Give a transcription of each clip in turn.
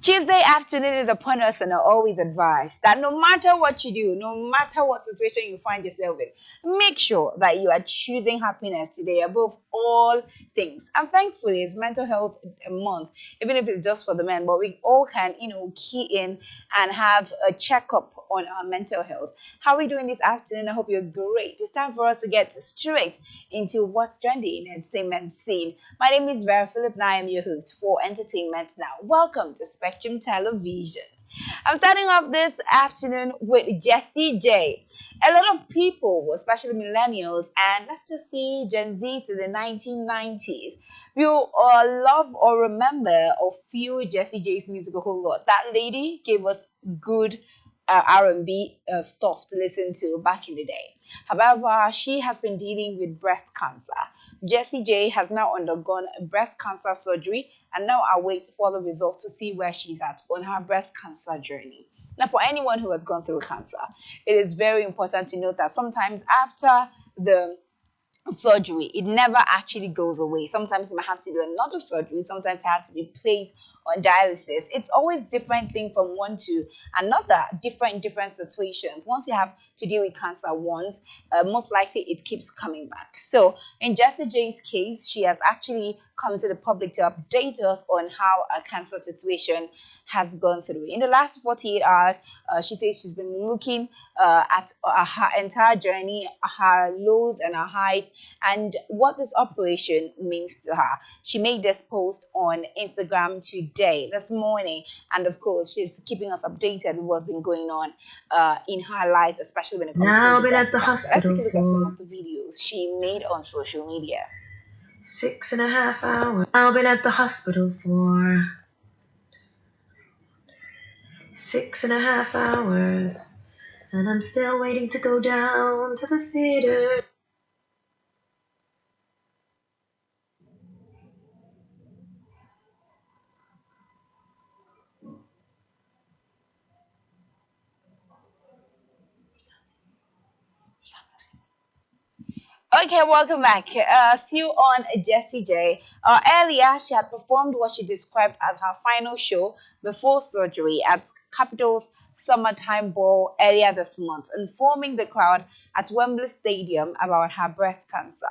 Tuesday afternoon is upon us, and I always advise that no matter what you do, no matter what situation you find yourself in, make sure that you are choosing happiness today above all things. And thankfully, it's Mental Health Month, even if it's just for the men, but we all can, key in and have a checkup on our mental health. How are we doing this afternoon? I hope you're great. It's time for us to get straight into what's trending in entertainment scene. My name is Vera Philip, and I am your host for Entertainment Now. Welcome to Spectrum Television. I'm starting off this afternoon with Jessie J. A lot of people, especially millennials, and let's just say Gen Z to the 1990s, will love or remember or feel Jessie J's music a whole lot. That lady gave us good R&B stuff to listen to back in the day. However, she has been dealing with breast cancer. Jessie J has now undergone breast cancer surgery and now awaits for the results to see where she's at on her breast cancer journey. Now, for anyone who has gone through cancer, it is very important to note that sometimes after the surgery, it never actually goes away. Sometimes you might have to do another surgery, sometimes you have to be placed on dialysis. It's always different thing from one to another, different situations. Once you have to deal with cancer once, most likely it keeps coming back. So in Jessie J's case, she has actually come to the public to update us on how a cancer situation has gone through. In the last 48 hours, she says she's been looking at her entire journey, her lows and her highs, and what this operation means to her. She made this post on Instagram today, this morning, and of course, she's keeping us updated with what's been going on in her life, especially when it comes Now to I've been at the breast cancer. Let's hospital take a look at some of for the videos she made on social media. 6.5 hours. I've been at the hospital for 6.5 hours, and I'm still waiting to go down to the theater. Okay, welcome back. Still on Jessie J. Earlier, she had performed what she described as her final show before surgery at Capital's Summertime Ball earlier this month, informing the crowd at Wembley Stadium about her breast cancer.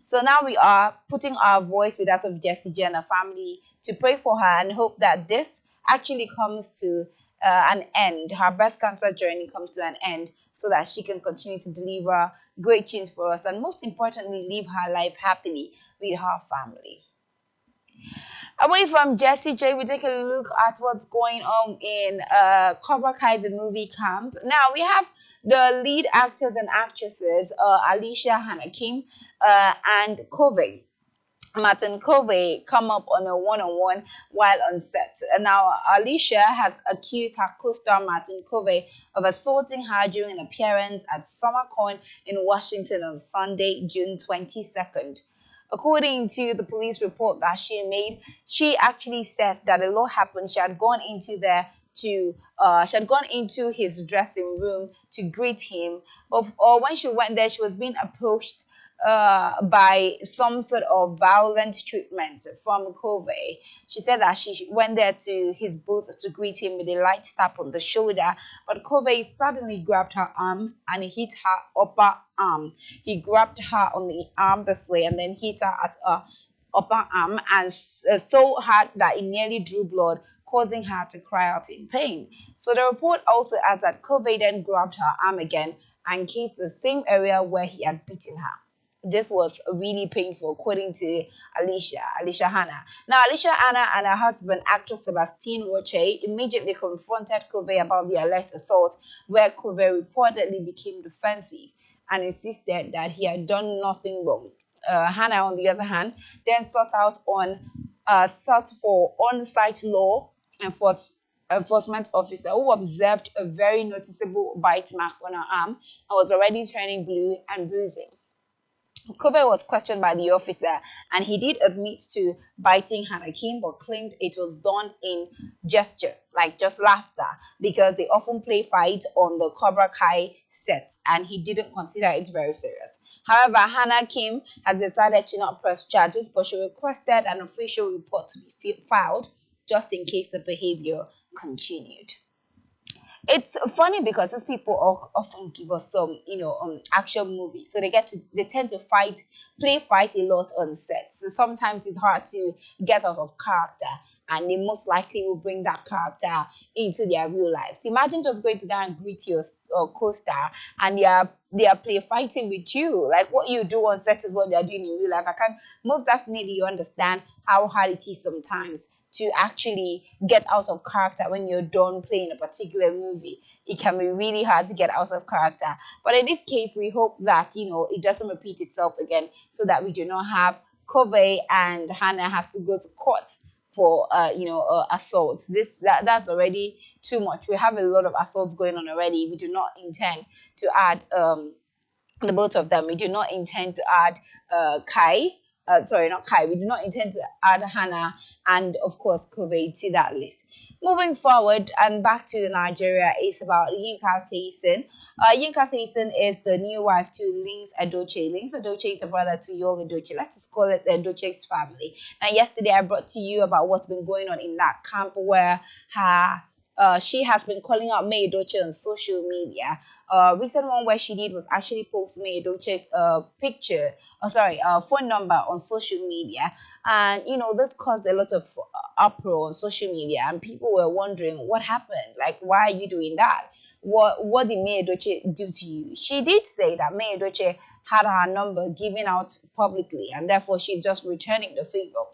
So now we are putting our voice with that of Jessie J and her family to pray for her and hope that this actually comes to an end. Her breast cancer journey comes to an end so that she can continue to deliver great things for us and most importantly, live her life happily with her family. Away from Jessie J, we take a look at what's going on in Cobra Kai, the movie camp. Now, we have the lead actors and actresses, Alicia Hanakim and Covey. Martin Covey come up on a one-on-one while on set. And now, Alicia has accused her co-star Martin Covey of assaulting her during an appearance at SummerCon in Washington on Sunday, June 22nd. According to the police report that she made, she actually said that a lot happened. She had gone into there to she had gone into his dressing room to greet him. Or when she went there, she was being approached by some sort of violent treatment from Covey. She said that she went there to his booth to greet him with a light tap on the shoulder, but Covey suddenly grabbed her arm and hit her upper arm. He grabbed her on the arm this way and then hit her at her upper arm and so hard that it nearly drew blood, causing her to cry out in pain. So the report also adds that Covey then grabbed her arm again and kissed the same area where he had beaten her. This was really painful, according to Alicia Hanna. Now, Alicia Hanna and her husband, actor Sebastian Roche, immediately confronted Covey about the alleged assault, where Covey reportedly became defensive and insisted that he had done nothing wrong. Hannah, on the other hand, then sought for on-site law enforcement officer who observed a very noticeable bite mark on her arm and was already turning blue and bruising. Kobe was questioned by the officer, and he did admit to biting Hanakim, but claimed it was done in gesture, like just laughter, because they often play fight on the Cobra Kai set, and he didn't consider it very serious. However, Hannah Kim has decided to not press charges, but she requested an official report to be filed just in case the behavior continued. It's funny because these people often give us some, action movies. So they tend to fight a lot on set. So sometimes it's hard to get out of character, and they most likely will bring that character into their real lives. Imagine just going to go and greet your co-star, and they are play fighting with you. Like what you do on set is what they're doing in real life. I can most definitely understand how hard it is sometimes to actually get out of character when you're done playing a particular movie. It can be really hard to get out of character. But in this case, we hope that it doesn't repeat itself again, so that we do not have Kobe and Hannah have to go to court for assault. That's already too much. We have a lot of assaults going on already. We do not intend to add the both of them. We do not intend to add Kai. Sorry, not Kai. We do not intend to add Hannah and, of course, Kobe to that list. Moving forward and back to Nigeria is about Yinka Thiessen. Yinka Thiessen is the new wife to Links Edochie. Links Edochie is a brother to Young Edochie. Let's just call it the Edochie's family. Now, yesterday I brought to you about what's been going on in that camp where her she has been calling out May Edochie on social media. Recent one where she did was actually post May Edochie's picture, phone number on social media, and this caused a lot of uproar on social media, and people were wondering what happened. Like, why are you doing that? What did May Edochie do to you? She did say that May Edochie had her number given out publicly, and therefore she's just returning the favor.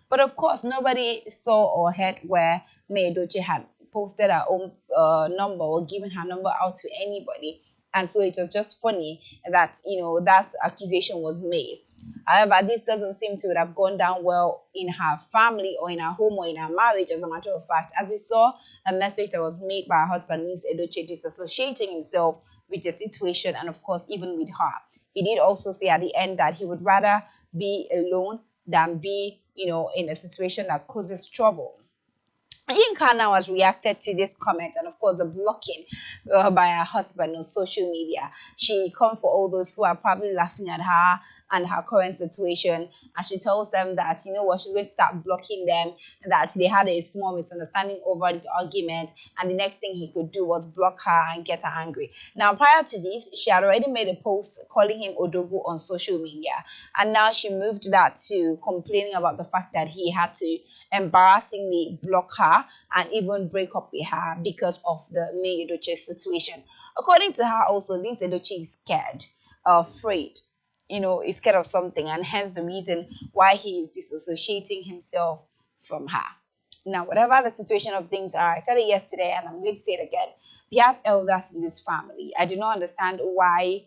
But of course, nobody saw or heard where May Edochie had posted her own number or given her number out to anybody. And so it was just funny that, that accusation was made. However, this doesn't seem to have gone down well in her family or in her home or in her marriage, as a matter of fact. As we saw a message that was made by her husband, Nins Edochie, disassociating himself with the situation and, of course, even with her. He did also say at the end that he would rather be alone than be, in a situation that causes trouble. Yinka now has reacted to this comment and, of course, the blocking by her husband on social media. She come for all those who are probably laughing at her and her current situation, and she tells them that, what, she's going to start blocking them, that they had a small misunderstanding over this argument, and the next thing he could do was block her and get her angry. Now, prior to this, she had already made a post calling him Odogu on social media, and now she moved that to complaining about the fact that he had to embarrassingly block her and even break up with her because of the May Edochie situation. According to her, also, Liz Edochie is scared, afraid, is scared of something, and hence the reason why he is disassociating himself from her. Now, whatever the situation of things are, I said it yesterday and I'm going to say it again. We have elders in this family. I do not understand why,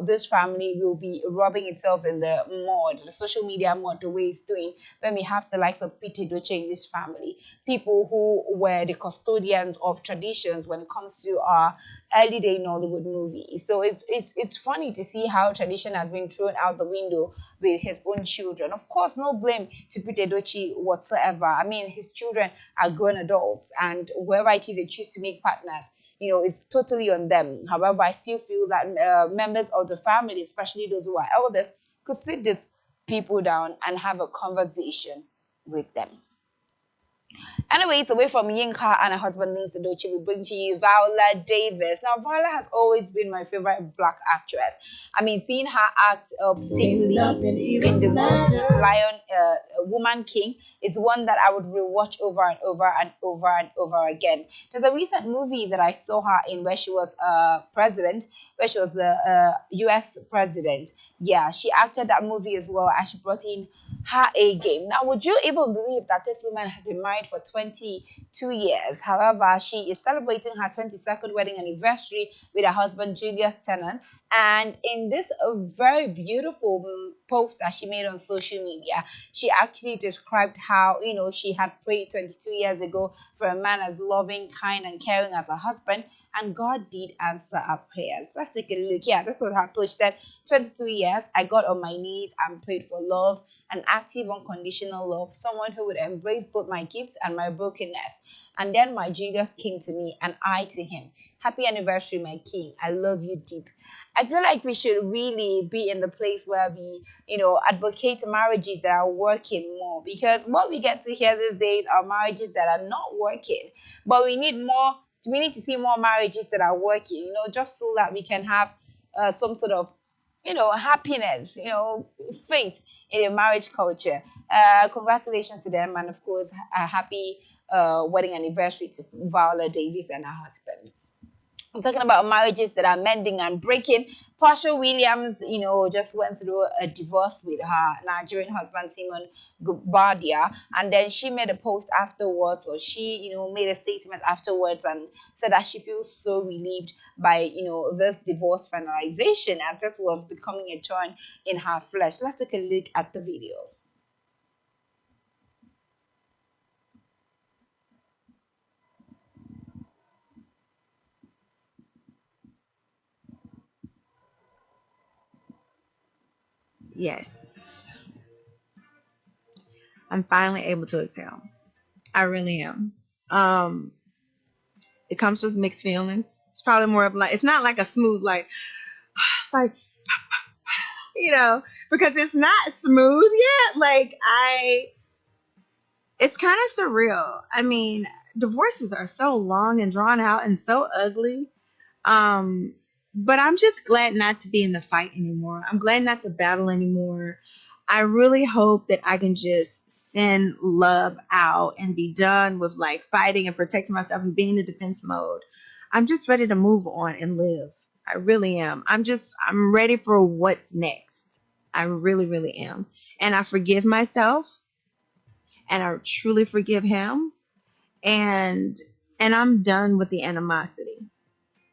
this family will be rubbing itself in the mud, the social media mud, the way it's doing, when we have the likes of Peter Doche in this family, people who were the custodians of traditions when it comes to our early day Nollywood movies. So it's funny to see how tradition has been thrown out the window with his own children. Of course, no blame to Peter Dochi whatsoever. I mean, his children are grown adults, and whoever it is they choose to make partners, it's totally on them. However, I still feel that members of the family, especially those who are elders, could sit these people down and have a conversation with them. Anyways, away from Yinka and her husband Lisa Doce, we bring to you Viola Davis. Now, Viola has always been my favorite black actress. I mean, seeing her act seeing leads in the movie Lion, Woman King is one that I would rewatch over and over and over and over again. There's a recent movie that I saw her in where she was president, where she was the U.S. president. Yeah, she acted that movie as well, and she brought in her A game. Now, would you even believe that this woman has been married for 22 years? However, she is celebrating her 22nd wedding anniversary with her husband, Julius Tennant. And in this very beautiful post that she made on social media, she actually described how, she had prayed 22 years ago for a man as loving, kind, and caring as her husband. and God did answer our prayers. Let's take a look. Yeah, this was her post. Said 22 years, I got on my knees and prayed for love, an active, unconditional love, someone who would embrace both my gifts and my brokenness. And then my Jesus came to me and I to him. Happy anniversary, my king. I love you deep. I feel like we should really be in the place where we, advocate marriages that are working more, because what we get to hear these days are marriages that are not working. But we need more, we need to see more marriages that are working, just so that we can have some sort of, happiness, faith in a marriage culture. Congratulations to them, and of course, a happy wedding anniversary to Viola Davis and her husband. I'm talking about marriages that are mending and breaking. Portia Williams, just went through a divorce with her Nigerian husband Simon Gubardia, and then she made a post afterwards, or she, made a statement afterwards, and said that she feels so relieved by, this divorce finalization, as this was becoming a thorn in her flesh. Let's take a look at the video. Yes, I'm finally able to exhale. I really am. Um, it comes with mixed feelings. It's probably more of like, it's not like a smooth like, it's like, because it's not smooth yet. It's kind of surreal. I mean, divorces are so long and drawn out and so ugly. Um, but I'm just glad not to be in the fight anymore. I'm glad not to battle anymore. I really hope that I can just send love out and be done with like fighting and protecting myself and being in the defense mode. I'm just ready to move on and live. I really am. I'm ready for what's next. I really, really am. And I forgive myself and I truly forgive him. And and I'm done with the animosity,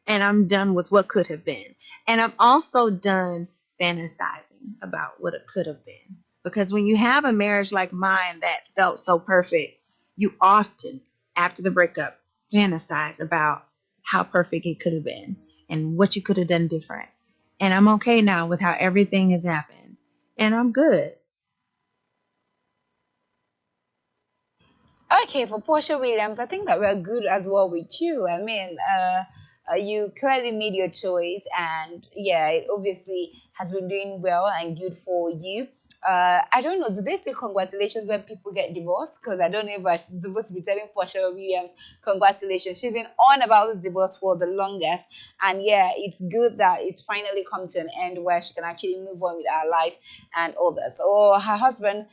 and I'm done with what could have been. And I'm also done fantasizing about what it could have been. Because when you have a marriage like mine that felt so perfect, you often, after the breakup, fantasize about how perfect it could have been and what you could have done different. And I'm okay now with how everything has happened. And I'm good. Okay, for Portia Williams, I think that we're good as well with you. I mean, you clearly made your choice, and yeah, it obviously has been doing well and good for you. I don't know, do they say congratulations when people get divorced? Because I don't know if I'm supposed to be telling Portia Williams congratulations. She's been on about this divorce for the longest, and yeah, it's good that it's finally come to an end where she can actually move on with her life and all this. Or her husband,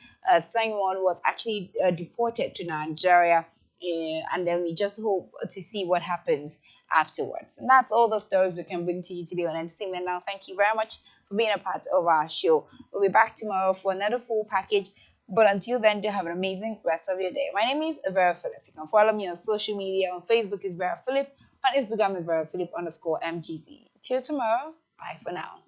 Simon, was actually deported to Nigeria, and then we just hope to see what happens afterwards. And that's all the stories we can bring to you today on Entertainment Now. Thank you very much for being a part of our show. We'll be back tomorrow for another full package. But until then, do have an amazing rest of your day. My name is Vera Philip. You can follow me on social media. On Facebook is Vera Philip. On Instagram is Vera Philip _MGC. Till tomorrow. Bye for now.